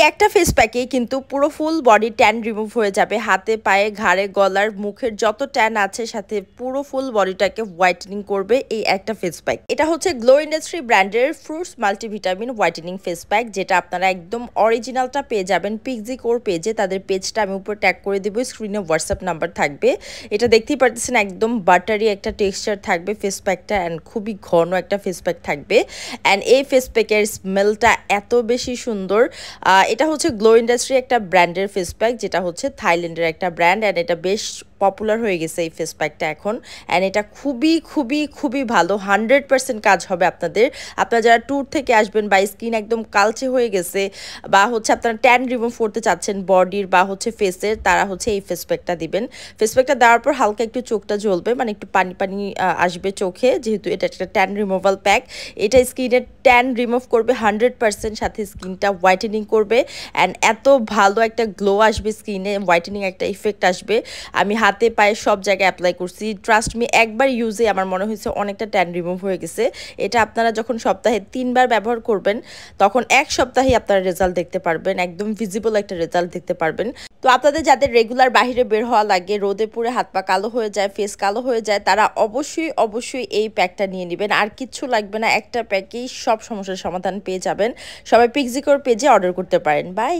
একটা ফেস প্যাকে কিন্তু পুরো ফুল বডি ট্যান রিমুভ হয়ে যাবে। হাতে, পায়ে, ঘাড়ে, গলার, মুখের যত ট্যান আছে সাথে পুরো ফুল বডিটাকে হোয়াইটেনিং করবে এই একটা ফেস প্যাক। এটা হচ্ছে গ্লো ইন্ডাস্ট্রি ব্র্যান্ডের fruits multivitamin whitening face pack, যেটা আপনারা একদম অরিজিনালটা পেয়ে যাবেন পিক্সি কোর পেজে। তাদের পেজটা আমি উপর ট্যাগ করে দেবো, স্ক্রিনে হোয়াটসঅ্যাপ নাম্বার থাকবে। এটা দেখতেই পারতেছেন একদম বাটারি একটা টেক্সচার থাকবে ফেস প্যাকটা, অ্যান্ড খুবই ঘন একটা ফেস প্যাক থাকবে। অ্যান্ড এই ফেস প্যাকের স্মেলটা এত বেশি সুন্দর। এটা হচ্ছে গ্লো ইন্ডাস্ট্রি একটা ব্র্যান্ডের ফেস প্যাক, যেটা হচ্ছে থাইল্যান্ডের একটা ব্র্যান্ড, অ্যান্ড এটা বেশ পপুলার হয়ে গেছে এই ফেস প্যাকটা এখন। অ্যান্ড এটা খুবই খুবই খুবই ভালো, 100% কাজ হবে আপনাদের। আপনারা যারা ট্যুর থেকে আসবেন বা স্কিন একদম কালচে হয়ে গেছে, বা হচ্ছে আপনারা ট্যান রিমুভ করতে চাচ্ছেন বডির বা হচ্ছে ফেসের, তারা হচ্ছে এই ফেস প্যাকটা দিবেন। ফেস প্যাকটা দেওয়ার পর হালকা একটু চোখটা জ্বলবে, মানে একটু পানি পানি আসবে চোখে, যেহেতু এটা একটা ট্যান রিমুভাল প্যাক। এটা স্কিনের ট্যান রিমুভ করবে 100%, সাথে স্কিনটা হোয়াইটেনিং করবে। অ্যান্ড এত ভালো একটা গ্লো আসবে স্কিনে, হোয়াইটেনিং একটা ইফেক্ট আসবে। আমি হাতে পায়ে সব জায়গায় অ্যাপ্লাই করছি, ট্রাস্ট মি, একবার ইউজে আমার মনে হয়েছে অনেকটা ট্যান রিমুভ হয়ে গেছে। এটা আপনারা যখন সপ্তাহে 3বার ব্যবহার করবেন, তখন এক সপ্তাহেই আপনারা রেজাল্ট দেখতে পারবেন, একদম ভিজিবল একটা রেজাল্ট দেখতে পারবেন। তো আপনাদের যাদের রেগুলার বাইরে বের হওয়া লাগে, রোদে পুড়ে হাত পা কালো হয়ে যায়, ফেস কালো হয়ে যায়, তারা অবশ্যই অবশ্যই এই প্যাকটা নিয়ে নেবেন। আর কিচ্ছু লাগবে না, একটা প্যাকেই সব সমস্যার সমাধান পেয়ে যাবেন। সবাই পিক্সিকোর পেজে অর্ডার করতে পারেন। বাই।